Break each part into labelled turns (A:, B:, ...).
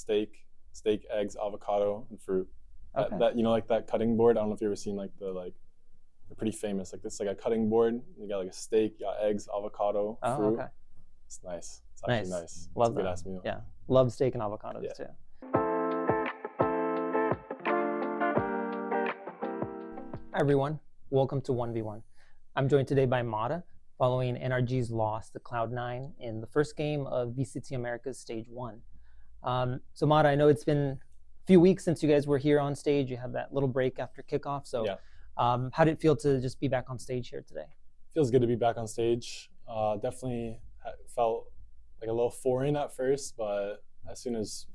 A: steak, eggs, avocado, and fruit.
B: Okay.
A: That like that cutting board. I don't know if you ever seen they're pretty famous. Like this, like a cutting board. You got like a steak, you got eggs, avocado, fruit.
B: Okay.
A: It's nice. It's actually nice.
B: Love
A: it's a good ass meal.
B: Yeah. Love steak and avocados too. Hi everyone. Welcome to 1v1. I'm joined today by Mada, following NRG's loss to Cloud9 in the first game of VCT Americas Stage 1. So Mada, I know it's been a few weeks since you guys were here on stage. You had that little break after kickoff. So how did it feel to just be back on stage here today?
A: Feels good to be back on stage. Definitely felt like a little foreign at first, but as soon as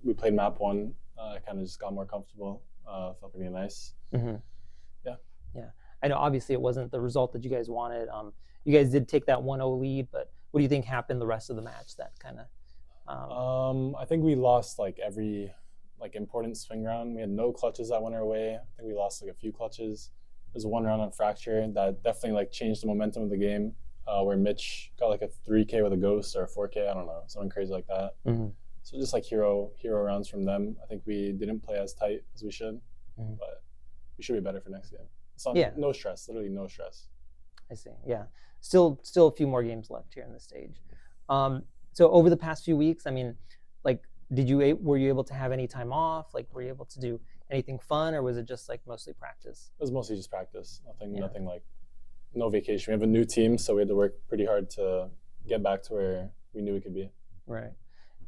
A: we played map 1, I kind of just got more comfortable. Felt pretty nice.
B: Mm-hmm.
A: Yeah.
B: I know obviously it wasn't the result that you guys wanted. You guys did take that 1-0 lead, but what do you think happened the rest of the match that kind of...
A: I think we lost every important swing round. We had no clutches that went our way. I think we lost a few clutches. There's one round on Fracture that definitely changed the momentum of the game, where Mitch got a 3K with a ghost or a 4K, I don't know, something crazy like that.
B: Mm-hmm.
A: So just hero rounds from them. I think we didn't play as tight as we should, but we should be better for next game. No stress, literally no stress.
B: I see. Yeah, still a few more games left here in the stage. So over the past few weeks, I mean, were you able to have any time off? Were you able to do anything fun, or was it just mostly practice?
A: It was mostly just practice. Nothing no vacation. We have a new team, so we had to work pretty hard to get back to where we knew we could be.
B: Right.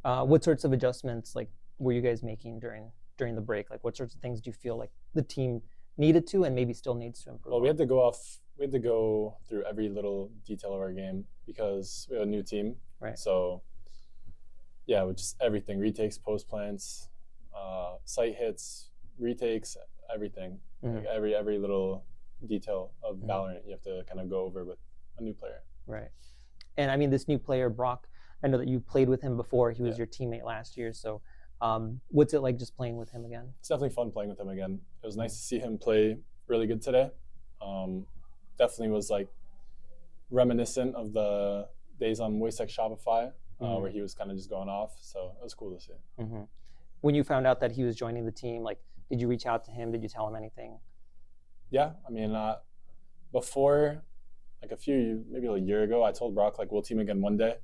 B: What sorts of adjustments were you guys making during the break? What sorts of things do you feel the team needed to and maybe still needs to improve?
A: Well, we had to go through every little detail of our game because we have a new team.
B: Right.
A: So yeah, with just everything, retakes, post plants, sight hits, retakes, everything.
B: Mm-hmm.
A: Every little detail of Valorant you have to kind of go over with a new player.
B: Right. And I mean, this new player, Brawk, I know that you played with him before. He was your teammate last year. So what's it like just playing with him again?
A: It's definitely fun playing with him again. It was nice to see him play really good today. Definitely was reminiscent of the days on Moist X Shopify, where he was kind of just going off. So it was cool to see.
B: Mm-hmm. When you found out that he was joining the team, did you reach out to him? Did you tell him anything?
A: Yeah, I mean, before, maybe a year ago, I told Brawk we'll team again one day,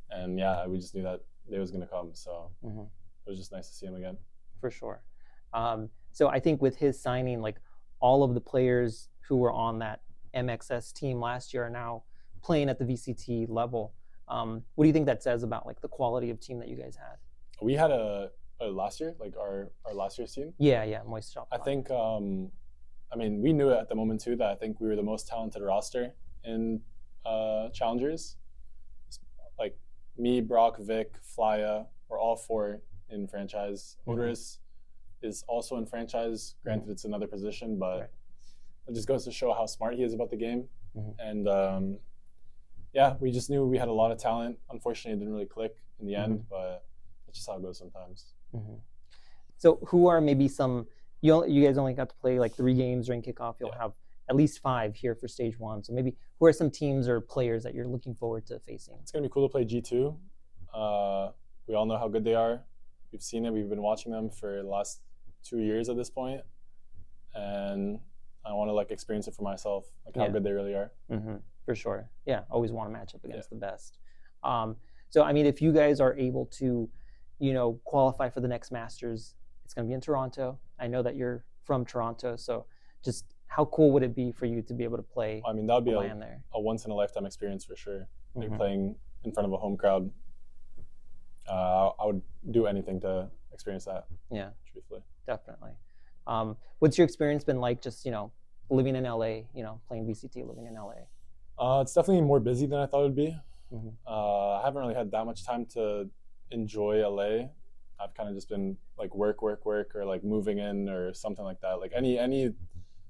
A: and yeah, we just knew that day was gonna come. So it was just nice to see him again.
B: For sure. So I think with his signing, all of the players who were on that MXS team last year are now playing at the VCT level. What do you think that says about the quality of team that you guys had?
A: We had a last year, our last year's team.
B: Yeah, Moist Shopify.
A: I think. I mean, we knew it at the moment too that I think we were the most talented roster in challengers. Me, Brawk, Vic, Flya, we're all 4 in franchise. Odorous is also in franchise. Granted, it's another position, but it just goes to show how smart he is about the game. And yeah, we just knew we had a lot of talent. Unfortunately, it didn't really click in the end, but that's just how it goes sometimes.
B: So who are maybe some... You guys only got to play 3 games during kickoff. You'll have at least 5 here for stage 1. So maybe who are some teams or players that you're looking forward to facing?
A: It's going to be cool to play G2. We all know how good they are. We've seen it. We've been watching them for the last 2 years at this point. And I want to experience it for myself, how good they really are.
B: For sure. Yeah, always want to match up against the best. So, I mean, if you guys are able to, qualify for the next Masters, it's going to be in Toronto. I know that you're from Toronto, so just how cool would it be for you to be able to play?
A: I mean, that would be a once-in-a-lifetime experience for sure. Playing in front of a home crowd. I would do anything to experience that.
B: Yeah,
A: truthfully.
B: Definitely. What's your experience been like just, living in LA, playing VCT, living in LA?
A: It's definitely more busy than I thought it would be. I haven't really had that much time to enjoy LA. I've kind of just been work, or moving in or something like that.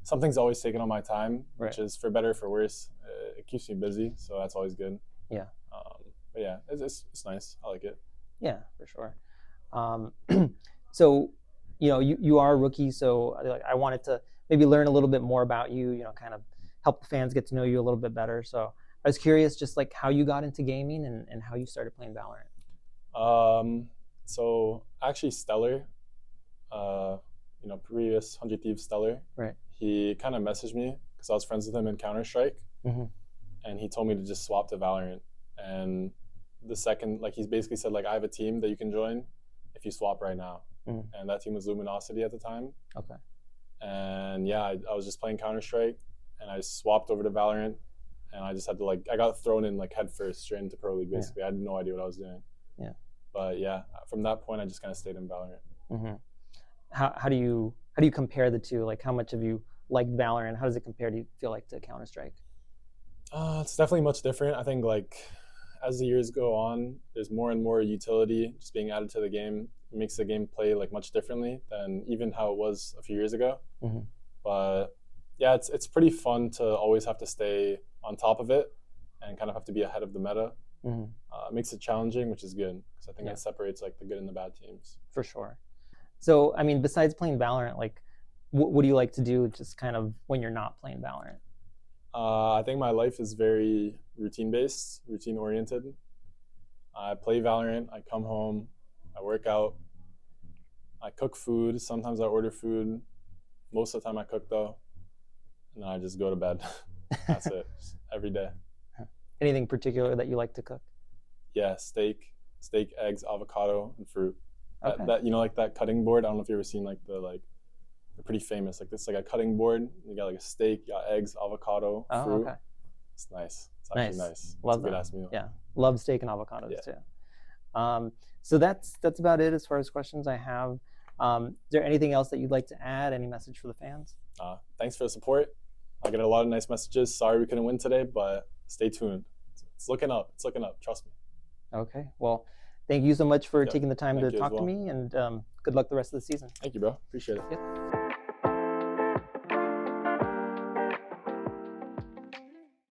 A: Something's always taken on my time, which is for better or for worse. It keeps me busy, so that's always good.
B: Yeah.
A: But yeah, it's nice. I like it.
B: Yeah, for sure. So, you are a rookie, so I wanted to maybe learn a little bit more about you. Kind of help the fans get to know you a little bit better. So I was curious, just how you got into gaming and how you started playing Valorant.
A: So Actually, Stellar, previous 100 Thieves Stellar,
B: Right.
A: he kind of messaged me because I was friends with him in Counter-Strike,
B: Mm-hmm.
A: and he told me to just swap to Valorant. And the second, like, he's basically said, like, I have a team that you can join if you swap right now.
B: Mm.
A: And that team was Luminosity at the time.
B: Okay.
A: And yeah, I was just playing Counter-Strike, and I swapped over to Valorant, and I just had to, like, I got thrown in, like, head first straight into Pro League, basically. I had no idea what I was doing.
B: Yeah.
A: But yeah, from that point, I just kind of stayed in Valorant.
B: Mm-hmm. How do you compare the two? Like, how much have you liked Valorant? How does it compare, do you feel like, to Counter-Strike?
A: It's definitely much different. I think, like, as the years go on, there's more and more utility just being added to the game. It makes the game play, like, much differently than even how it was a few years ago.
B: Mm-hmm.
A: But yeah, it's pretty fun to always have to stay on top of it and kind of have to be ahead of the meta.
B: Mm-hmm.
A: It makes it challenging, which is good because I think
B: Yeah.
A: it separates, like, the good and the bad teams.
B: For sure. So, I mean, besides playing Valorant, like, what do you like to do just kind of when you're not playing Valorant?
A: I think my life is very routine-based, routine-oriented. I play Valorant, I come home, I work out, I cook food. Sometimes I order food. Most of the time I cook, though. And then I just go to bed. That's it. Just every day.
B: Anything particular that you like to cook?
A: Yeah, steak, eggs, avocado, and fruit.
B: Okay.
A: That like that cutting board. I don't know if you've ever seen, like, they're pretty famous. Like, this, like a cutting board. You got, like, a steak, you got eggs, avocado, fruit.
B: Okay.
A: It's nice. It's actually nice.
B: Love
A: it's a good ass meal.
B: Yeah, love steak and avocados
A: Yeah.
B: too. So that's about it as far as questions I have. Is there anything else that you'd like to add? Any message for the fans?
A: Thanks for the support. I get a lot of nice messages. Sorry we couldn't win today, but stay tuned. It's looking up. It's looking up. Trust me.
B: Okay. Well, thank you so much for
A: Yeah,
B: taking the time
A: thank
B: to
A: you as
B: talk to
A: well.
B: me, and good luck the rest of the season.
A: Thank you, bro. Appreciate it.
B: Yep.